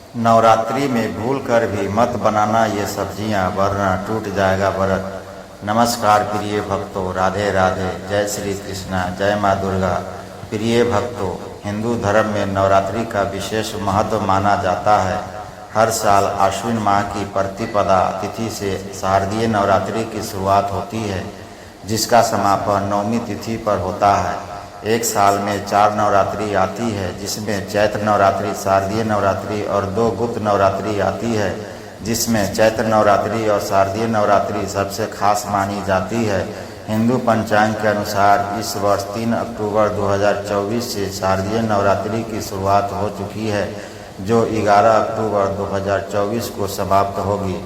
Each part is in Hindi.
नवरात्रि में भूल कर भी मत बनाना ये सब्जियां, वरना टूट जाएगा व्रत। नमस्कार प्रिय भक्तों, राधे राधे, जय श्री कृष्णा, जय माँ दुर्गा। प्रिय भक्तों, हिंदू धर्म में नवरात्रि का विशेष महत्व माना जाता है। हर साल आश्विन माह की प्रतिपदा तिथि से शारदीय नवरात्रि की शुरुआत होती है, जिसका समापन नवमी तिथि पर होता है। एक साल में 4 नवरात्रि आती है, जिसमें चैत्र नवरात्रि, शारदीय नवरात्रि और 2 गुप्त नवरात्रि आती है, जिसमें चैत्र नवरात्रि और शारदीय नवरात्रि सबसे खास मानी जाती है। हिंदू पंचांग के अनुसार इस वर्ष 3 अक्टूबर 2024 से शारदीय नवरात्रि की शुरुआत हो चुकी है, जो 11 अक्टूबर 2024 को समाप्त होगी।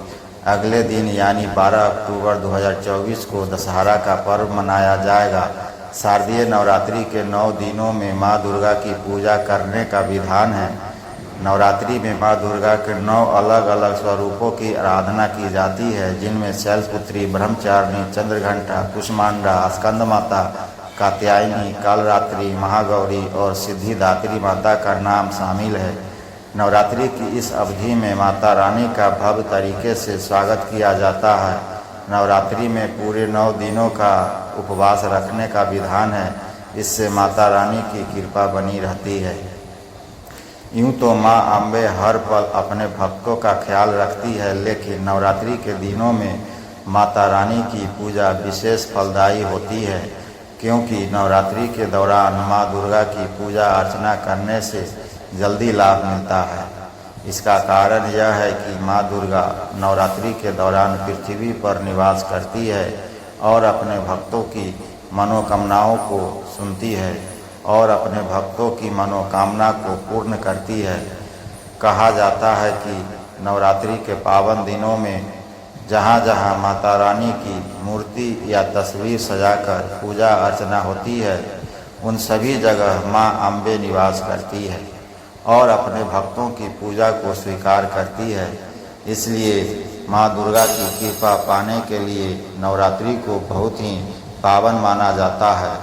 अगले दिन यानी 12 अक्टूबर 2024 को दशहरा का पर्व मनाया जाएगा। शारदीय नवरात्रि के 9 दिनों में माँ दुर्गा की पूजा करने का विधान है। नवरात्रि में माँ दुर्गा के 9 अलग अलग स्वरूपों की आराधना की जाती है, जिनमें शैलपुत्री, ब्रह्मचारिणी, चंद्रघंटा, कुष्मांडा, स्कंद माता, कात्यायनी, कालरात्रि, महागौरी और सिद्धिदात्री माता का नाम शामिल है। नवरात्रि की इस अवधि में माता रानी का भव्य तरीके से स्वागत किया जाता है। नवरात्रि में पूरे 9 दिनों का उपवास रखने का विधान है। इससे माता रानी की कृपा बनी रहती है। यूँ तो माँ अम्बे हर पल अपने भक्तों का ख्याल रखती है, लेकिन नवरात्रि के दिनों में माता रानी की पूजा विशेष फलदायी होती है, क्योंकि नवरात्रि के दौरान माँ दुर्गा की पूजा अर्चना करने से जल्दी लाभ मिलता है। इसका कारण यह है कि माँ दुर्गा नवरात्रि के दौरान पृथ्वी पर निवास करती है और अपने भक्तों की मनोकामनाओं को सुनती है और अपने भक्तों की मनोकामना को पूर्ण करती है। कहा जाता है कि नवरात्रि के पावन दिनों में जहाँ जहाँ माता रानी की मूर्ति या तस्वीर सजाकर पूजा अर्चना होती है, उन सभी जगह माँ अम्बे निवास करती है और अपने भक्तों की पूजा को स्वीकार करती है। इसलिए माँ दुर्गा की कृपा पाने के लिए नवरात्रि को बहुत ही पावन माना जाता है।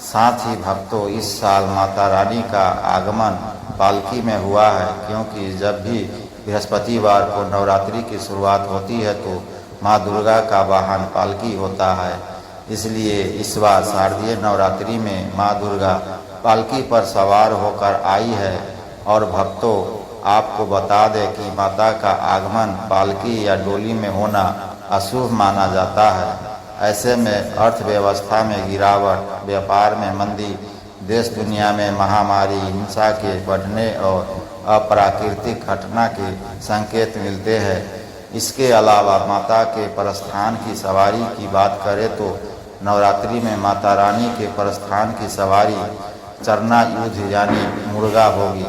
साथ ही भक्तों, इस साल माता रानी का आगमन पालकी में हुआ है, क्योंकि जब भी बृहस्पतिवार को नवरात्रि की शुरुआत होती है तो माँ दुर्गा का वाहन पालकी होता है। इसलिए इस बार शारदीय नवरात्रि में माँ दुर्गा पालकी पर सवार होकर आई है। और भक्तों, आपको बता दें कि माता का आगमन पालकी या डोली में होना अशुभ माना जाता है। ऐसे में अर्थव्यवस्था में गिरावट, व्यापार में मंदी, देश दुनिया में महामारी, हिंसा के बढ़ने और अप्राकृतिक घटना के संकेत मिलते हैं। इसके अलावा माता के प्रस्थान की सवारी की बात करें तो नवरात्रि में माता रानी के प्रस्थान की सवारी चरना युद्ध यानी मुर्गा होगी,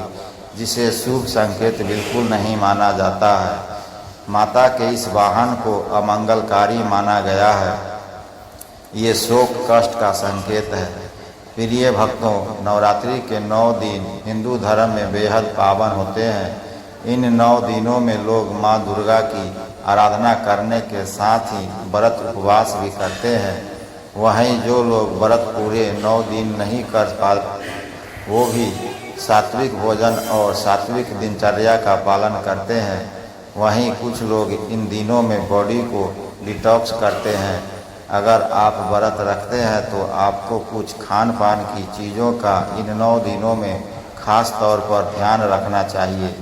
जिसे शुभ संकेत बिल्कुल नहीं माना जाता है। माता के इस वाहन को अमंगलकारी माना गया है। ये शोक कष्ट का संकेत है। प्रिय भक्तों, नवरात्रि के 9 दिन हिंदू धर्म में बेहद पावन होते हैं। इन 9 दिनों में लोग माँ दुर्गा की आराधना करने के साथ ही व्रत उपवास भी करते हैं। वहीं जो लोग व्रत पूरे 9 दिन नहीं कर पाते, वो भी सात्विक भोजन और सात्विक दिनचर्या का पालन करते हैं। वहीं कुछ लोग इन दिनों में बॉडी को डिटॉक्स करते हैं। अगर आप व्रत रखते हैं तो आपको कुछ खान पान की चीज़ों का इन 9 दिनों में खास तौर पर ध्यान रखना चाहिए।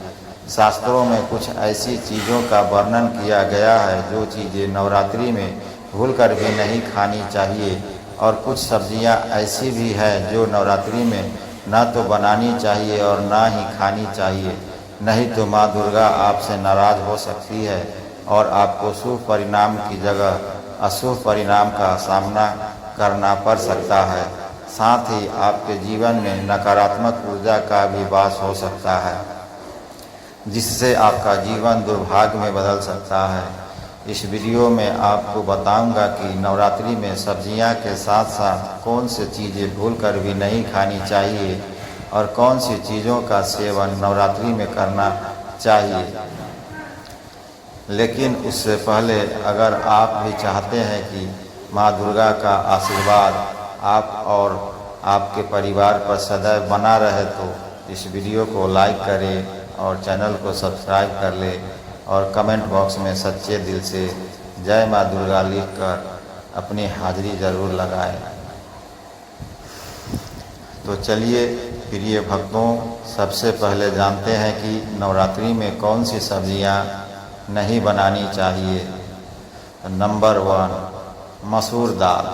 शास्त्रों में कुछ ऐसी चीज़ों का वर्णन किया गया है जो चीज़ें नवरात्रि में भूलकर भी नहीं खानी चाहिए, और कुछ सब्जियां ऐसी भी हैं जो नवरात्रि में न तो बनानी चाहिए और ना ही खानी चाहिए, नहीं तो माँ दुर्गा आपसे नाराज हो सकती है और आपको शुभ परिणाम की जगह अशुभ परिणाम का सामना करना पड़ सकता है। साथ ही आपके जीवन में नकारात्मक ऊर्जा का भी वास हो सकता है, जिससे आपका जीवन दुर्भाग्य में बदल सकता है। इस वीडियो में आपको बताऊंगा कि नवरात्रि में सब्जियां के साथ साथ कौन सी चीज़ें भूलकर भी नहीं खानी चाहिए और कौन सी चीज़ों का सेवन नवरात्रि में करना चाहिए। लेकिन उससे पहले अगर आप भी चाहते हैं कि माँ दुर्गा का आशीर्वाद आप और आपके परिवार पर सदैव बना रहे तो इस वीडियो को लाइक करें और चैनल को सब्सक्राइब कर ले और कमेंट बॉक्स में सच्चे दिल से जय माँ दुर्गा लिखकर अपनी हाजिरी ज़रूर लगाएं। तो चलिए प्रिय भक्तों, सबसे पहले जानते हैं कि नवरात्रि में कौन सी सब्जियां नहीं बनानी चाहिए। नंबर 1, मसूर दाल।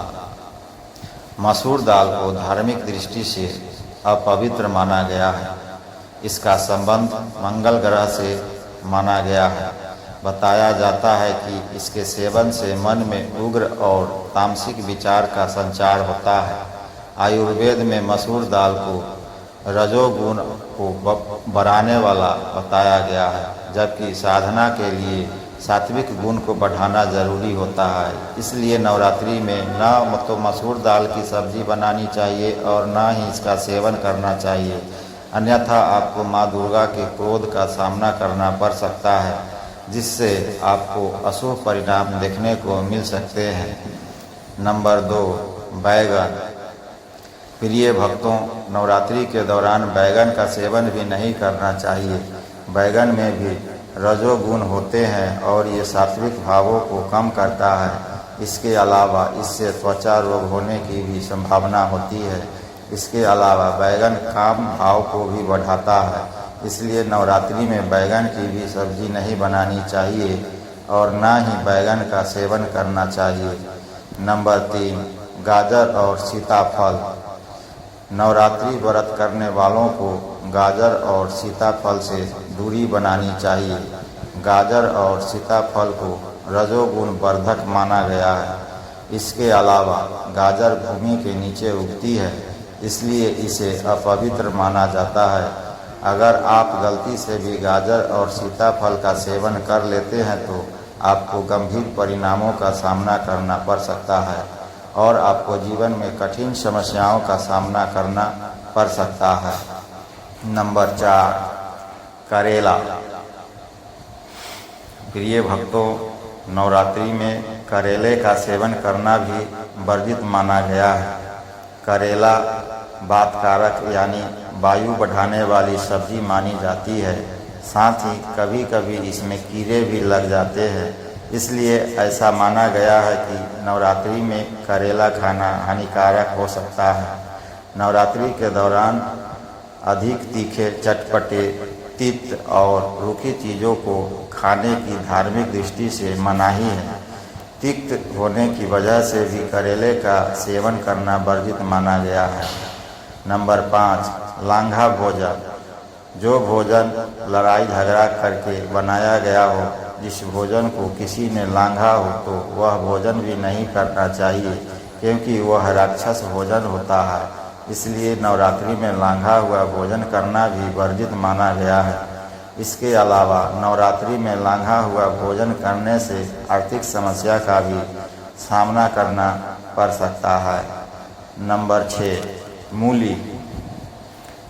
मसूर दाल को धार्मिक दृष्टि से अपवित्र माना गया है। इसका संबंध मंगल ग्रह से माना गया है। बताया जाता है कि इसके सेवन से मन में उग्र और तामसिक विचार का संचार होता है। आयुर्वेद में मसूर दाल को रजोगुण को बढ़ाने वाला बताया गया है, जबकि साधना के लिए सात्विक गुण को बढ़ाना जरूरी होता है। इसलिए नवरात्रि में न तो मसूर दाल की सब्जी बनानी चाहिए और न ही इसका सेवन करना चाहिए, अन्यथा आपको माँ दुर्गा के क्रोध का सामना करना पड़ सकता है, जिससे आपको अशुभ परिणाम देखने को मिल सकते हैं। नंबर 2, बैगन। प्रिय भक्तों, नवरात्रि के दौरान बैगन का सेवन भी नहीं करना चाहिए। बैगन में भी रजोगुण होते हैं और ये सात्विक भावों को कम करता है। इसके अलावा इससे त्वचा रोग होने की भी संभावना होती है। इसके अलावा बैगन काम भाव को भी बढ़ाता है। इसलिए नवरात्रि में बैगन की भी सब्जी नहीं बनानी चाहिए और ना ही बैगन का सेवन करना चाहिए। नंबर 3, गाजर और सीताफल। नवरात्रि व्रत करने वालों को गाजर और सीताफल से दूरी बनानी चाहिए। गाजर और सीताफल को रजोगुण वर्धक माना गया है। इसके अलावा गाजर भूमि के नीचे उगती है, इसलिए इसे अपवित्र माना जाता है। अगर आप गलती से भी गाजर और सीताफल का सेवन कर लेते हैं तो आपको गंभीर परिणामों का सामना करना पड़ सकता है और आपको जीवन में कठिन समस्याओं का सामना करना पड़ सकता है। नंबर 4, करेला। प्रिय भक्तों, नवरात्रि में करेले का सेवन करना भी वर्जित माना गया है। करेला वातकारक यानी वायु बढ़ाने वाली सब्जी मानी जाती है। साथ ही कभी कभी इसमें कीड़े भी लग जाते हैं, इसलिए ऐसा माना गया है कि नवरात्रि में करेला खाना हानिकारक हो सकता है। नवरात्रि के दौरान अधिक तीखे, चटपटे, तिक्त और रूखी चीज़ों को खाने की धार्मिक दृष्टि से मनाही है। तिक्त होने की वजह से भी करेले का सेवन करना वर्जित माना गया है। नंबर 5, लांघा भोजन। जो भोजन लड़ाई झगड़ा करके बनाया गया हो, जिस भोजन को किसी ने लांघा हो, तो वह भोजन भी नहीं करना चाहिए, क्योंकि वह राक्षस भोजन होता है। इसलिए नवरात्रि में लांघा हुआ भोजन करना भी वर्जित माना गया है। इसके अलावा नवरात्रि में लांघा हुआ भोजन करने से आर्थिक समस्या का भी सामना करना पड़ सकता है। नंबर 6, मूली।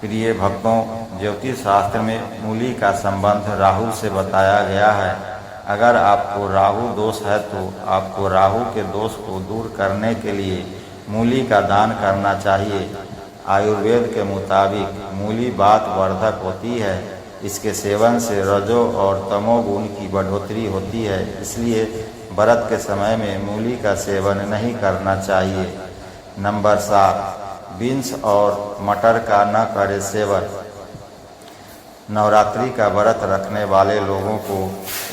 प्रिय भक्तों, ज्योतिष शास्त्र में मूली का संबंध राहु से बताया गया है। अगर आपको राहु दोष है तो आपको राहु के दोष को दूर करने के लिए मूली का दान करना चाहिए। आयुर्वेद के मुताबिक मूली वात वर्धक होती है। इसके सेवन से रजो और तमोगुण की बढ़ोतरी होती है, इसलिए व्रत के समय में मूली का सेवन नहीं करना चाहिए। नंबर 7, बीन्स और मटर का न करे सेवन। नवरात्रि का व्रत रखने वाले लोगों को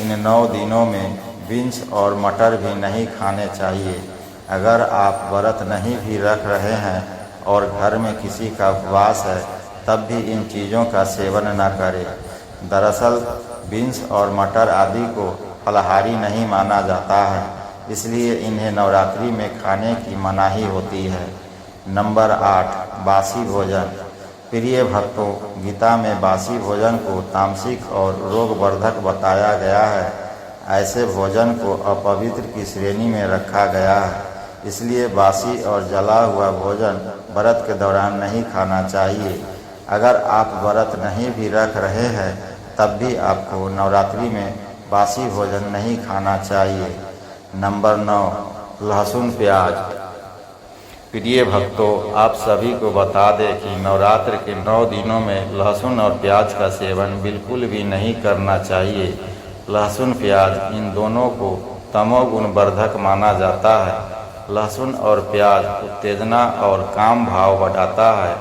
इन 9 दिनों में बीन्स और मटर भी नहीं खाने चाहिए। अगर आप व्रत नहीं भी रख रहे हैं और घर में किसी का उपवास है, तब भी इन चीज़ों का सेवन न करें। दरअसल बीन्स और मटर आदि को फलाहारी नहीं माना जाता है, इसलिए इन्हें नवरात्रि में खाने की मनाही होती है। नंबर 8, बासी भोजन। प्रिय भक्तों, गीता में बासी भोजन को तामसिक और रोगवर्धक बताया गया है। ऐसे भोजन को अपवित्र की श्रेणी में रखा गया है, इसलिए बासी और जला हुआ भोजन व्रत के दौरान नहीं खाना चाहिए। अगर आप व्रत नहीं भी रख रहे हैं, तब भी आपको नवरात्रि में बासी भोजन नहीं खाना चाहिए। नंबर 9, लहसुन प्याज। प्रिय भक्तों, आप सभी को बता दें कि नवरात्र के 9 दिनों में लहसुन और प्याज का सेवन बिल्कुल भी नहीं करना चाहिए। लहसुन प्याज इन दोनों को तमोगुण वर्धक माना जाता है। लहसुन और प्याज उत्तेजना और काम भाव बढ़ाता है।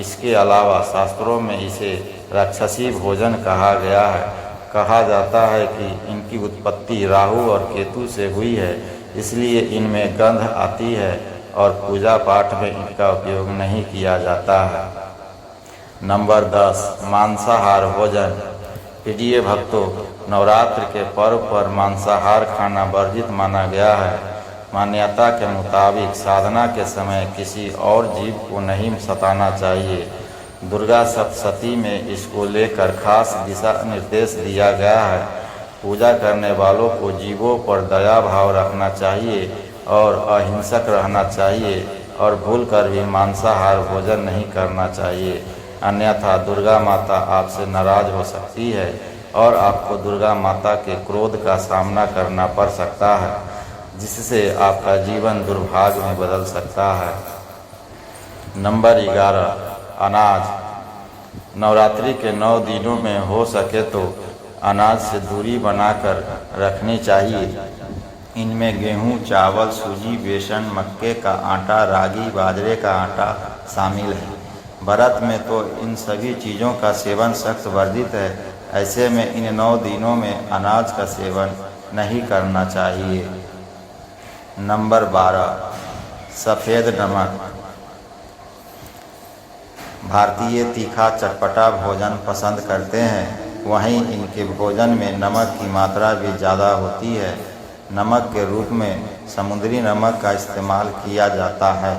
इसके अलावा शास्त्रों में इसे राक्षसी भोजन कहा गया है। कहा जाता है कि इनकी उत्पत्ति राहु और केतु से हुई है, इसलिए इनमें गंध आती है और पूजा पाठ में इनका उपयोग नहीं किया जाता है। नंबर 10, मांसाहार भोजन। प्रिय भक्तों, नवरात्र के पर्व पर मांसाहार खाना वर्जित माना गया है। मान्यता के मुताबिक साधना के समय किसी और जीव को नहीं सताना चाहिए। दुर्गा सप्तशती में इसको लेकर खास दिशा निर्देश दिया गया है। पूजा करने वालों को जीवों पर दया भाव रखना चाहिए और अहिंसक रहना चाहिए और भूलकर भी मांसाहार भोजन नहीं करना चाहिए, अन्यथा दुर्गा माता आपसे नाराज हो सकती है और आपको दुर्गा माता के क्रोध का सामना करना पड़ सकता है, जिससे आपका जीवन दुर्भाग्य में बदल सकता है। नंबर 11, अनाज। नवरात्रि के 9 दिनों में हो सके तो अनाज से दूरी बनाकर रखनी चाहिए। इनमें गेहूं, चावल, सूजी, बेसन, मक्के का आटा, रागी, बाजरे का आटा शामिल है। व्रत में तो इन सभी चीज़ों का सेवन सख्त वर्जित है। ऐसे में इन 9 दिनों में अनाज का सेवन नहीं करना चाहिए। नंबर 12, सफ़ेद नमक। भारतीय तीखा चटपटा भोजन पसंद करते हैं, वहीं इनके भोजन में नमक की मात्रा भी ज़्यादा होती है। नमक के रूप में समुद्री नमक का इस्तेमाल किया जाता है,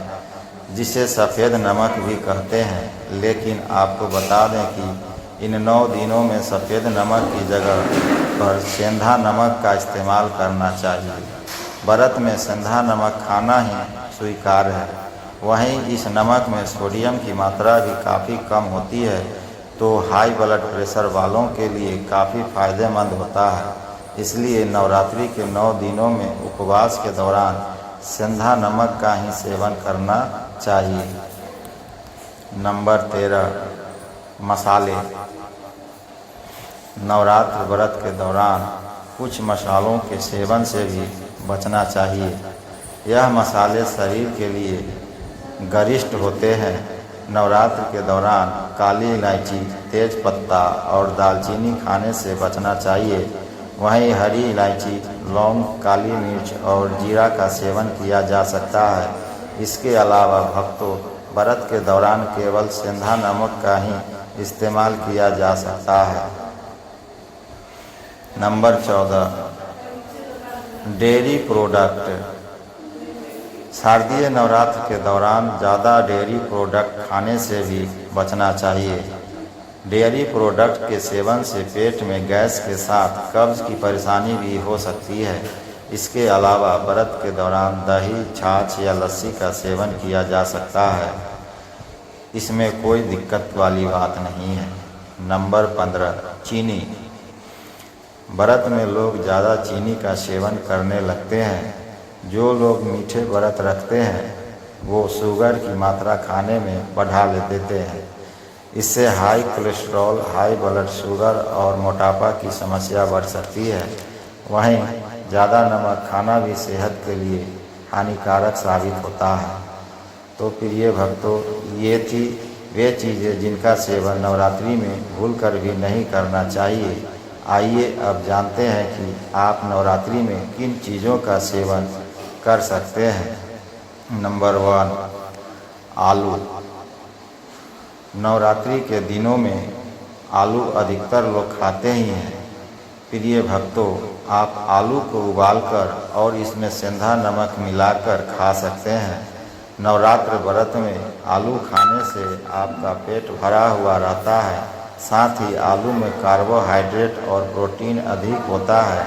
जिसे सफ़ेद नमक भी कहते हैं। लेकिन आपको बता दें कि इन 9 दिनों में सफ़ेद नमक की जगह पर सेंधा नमक का इस्तेमाल करना चाहिए। व्रत में सेंधा नमक खाना ही स्वीकार्य है। वहीं इस नमक में सोडियम की मात्रा भी काफ़ी कम होती है, तो हाई ब्लड प्रेशर वालों के लिए काफ़ी फायदेमंद होता है। इसलिए नवरात्रि के 9 दिनों में उपवास के दौरान सेंधा नमक का ही सेवन करना चाहिए। नंबर 13, मसाले। नवरात्र व्रत के दौरान कुछ मसालों के सेवन से भी बचना चाहिए। यह मसाले शरीर के लिए गरिष्ठ होते हैं। नवरात्र के दौरान काली इलायची, तेज पत्ता और दालचीनी खाने से बचना चाहिए। वहीं हरी इलायची, लौंग, काली मिर्च और जीरा का सेवन किया जा सकता है। इसके अलावा भक्तों, व्रत के दौरान केवल सेंधा नमक का ही इस्तेमाल किया जा सकता है। Number 14, dairy product. शारदीय नवरात्र के दौरान ज़्यादा डेयरी प्रोडक्ट खाने से भी बचना चाहिए। डेयरी प्रोडक्ट के सेवन से पेट में गैस के साथ कब्ज़ की परेशानी भी हो सकती है। इसके अलावा व्रत के दौरान दही, छाछ या लस्सी का सेवन किया जा सकता है। इसमें कोई दिक्कत वाली बात नहीं है। नंबर 15, चीनी। व्रत में लोग ज़्यादा चीनी का सेवन करने लगते हैं। जो लोग मीठे व्रत रखते हैं वो शुगर की मात्रा खाने में बढ़ा देते हैं। इससे high cholesterol, high blood sugar और मोटापा की समस्या बढ़ सकती है। वहीं ज़्यादा नमक खाना भी सेहत के लिए हानिकारक साबित होता है। तो प्रिय भक्तों, ये थी वे चीज़ें जिनका सेवन नवरात्रि में भूलकर भी नहीं करना चाहिए। आइए अब जानते हैं कि आप नवरात्रि में किन चीज़ों का सेवन कर सकते हैं। नंबर 1, आलू। नवरात्रि के दिनों में आलू अधिकतर लोग खाते ही हैं। प्रिय भक्तों, आप आलू को उबालकर और इसमें सेंधा नमक मिलाकर खा सकते हैं। नवरात्र व्रत में आलू खाने से आपका पेट भरा हुआ रहता है। साथ ही आलू में कार्बोहाइड्रेट और प्रोटीन अधिक होता है।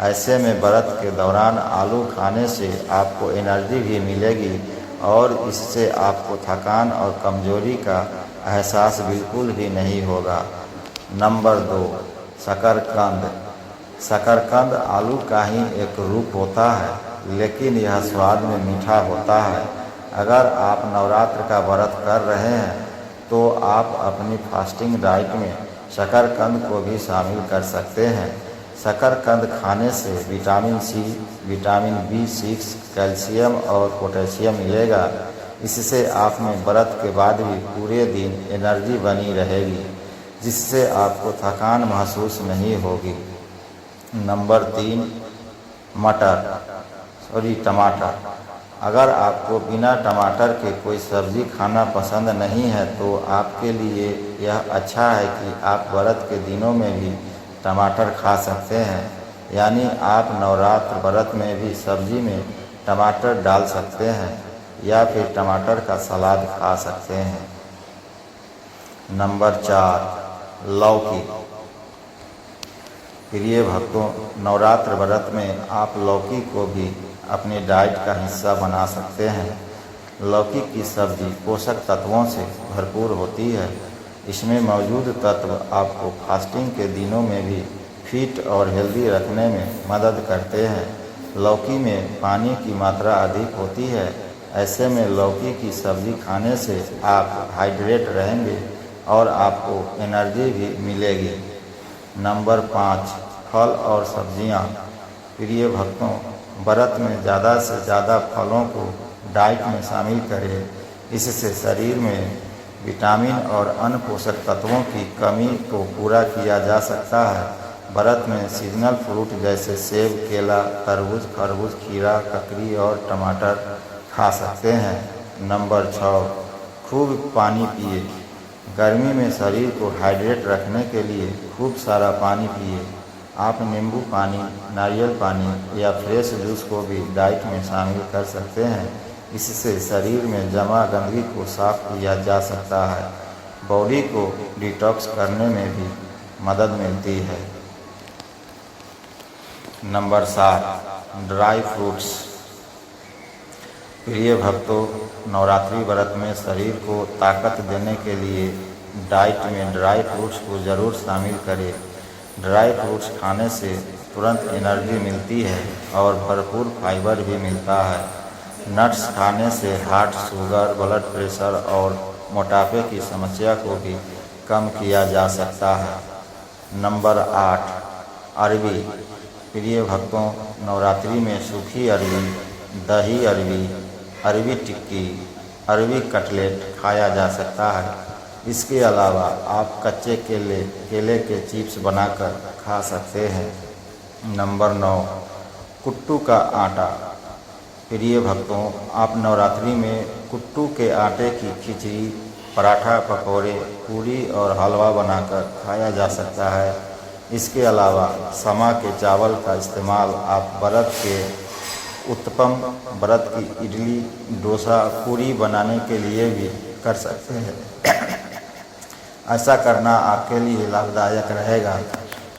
ऐसे में व्रत के दौरान आलू खाने से आपको एनर्जी भी मिलेगी और इससे आपको थकान और कमजोरी का एहसास बिल्कुल भी नहीं होगा। नंबर 2, शकरकंद। शकरकंद आलू का ही एक रूप होता है, लेकिन यह स्वाद में मीठा होता है। अगर आप नवरात्र का व्रत कर रहे हैं तो आप अपनी फास्टिंग डाइट में शकरकंद को भी शामिल कर सकते हैं। शकरकंद खाने से vitamin C, vitamin B6, calcium और पोटेशियम मिलेगा। इससे आप में व्रत के बाद भी पूरे दिन एनर्जी बनी रहेगी, जिससे आपको थकान महसूस नहीं होगी। नंबर 3, टमाटर। अगर आपको बिना टमाटर के कोई सब्ज़ी खाना पसंद नहीं है तो आपके लिए यह अच्छा है कि आप व्रत के दिनों में भी टमाटर खा सकते हैं। यानी आप नवरात्र व्रत में भी सब्ज़ी में टमाटर डाल सकते हैं या फिर टमाटर का सलाद खा सकते हैं। नंबर 4, लौकी। प्रिय भक्तों, नवरात्र व्रत में आप लौकी को भी अपनी डाइट का हिस्सा बना सकते हैं। लौकी की सब्ज़ी पोषक तत्वों से भरपूर होती है। इसमें मौजूद तत्व आपको फास्टिंग के दिनों में भी फिट और हेल्दी रखने में मदद करते हैं। लौकी में पानी की मात्रा अधिक होती है। ऐसे में लौकी की सब्ज़ी खाने से आप हाइड्रेट रहेंगे और आपको एनर्जी भी मिलेगी। नंबर 5, फल और सब्जियां। प्रिय भक्तों, व्रत में ज़्यादा से ज़्यादा फलों को डाइट में शामिल करें। इससे शरीर में विटामिन और अन्य पोषक तत्वों की कमी को पूरा किया जा सकता है। व्रत में सीजनल फ्रूट जैसे सेब, केला, तरबूज, खरबूज, खीरा, ककड़ी और टमाटर खा सकते हैं। नंबर 6, खूब पानी पिए। गर्मी में शरीर को हाइड्रेट रखने के लिए खूब सारा पानी पिए। आप नींबू पानी, नारियल पानी या फ्रेश जूस को भी डाइट में शामिल कर सकते हैं। इससे शरीर में जमा गंदगी को साफ किया जा सकता है। बॉडी को डिटॉक्स करने में भी मदद मिलती है। Number 7, dry fruits. प्रिय भक्तों, नवरात्रि व्रत में शरीर को ताकत देने के लिए डाइट में ड्राई फ्रूट्स को ज़रूर शामिल करें। ड्राई फ्रूट्स खाने से तुरंत एनर्जी मिलती है और भरपूर फाइबर भी मिलता है। नट्स खाने से हार्ट, शुगर, ब्लड प्रेशर और मोटापे की समस्या को भी कम किया जा सकता है। नंबर 8, अरबी। प्रिय भक्तों, नवरात्रि में सूखी अरबी, दही अरबी, अरबी टिक्की, अरबी कटलेट खाया जा सकता है। इसके अलावा आप कच्चे केले के चिप्स बनाकर खा सकते हैं। नंबर 9, कुट्टू का आटा। प्रिय भक्तों, आप नवरात्रि में कुट्टू के आटे की खिचड़ी, पराठा, पकौड़े, पूरी और हलवा बनाकर खाया जा सकता है। इसके अलावा समा के चावल का इस्तेमाल आप व्रत के उत्तपम, व्रत की इडली, डोसा, पूरी बनाने के लिए भी कर सकते हैं। ऐसा करना आपके लिए लाभदायक रहेगा।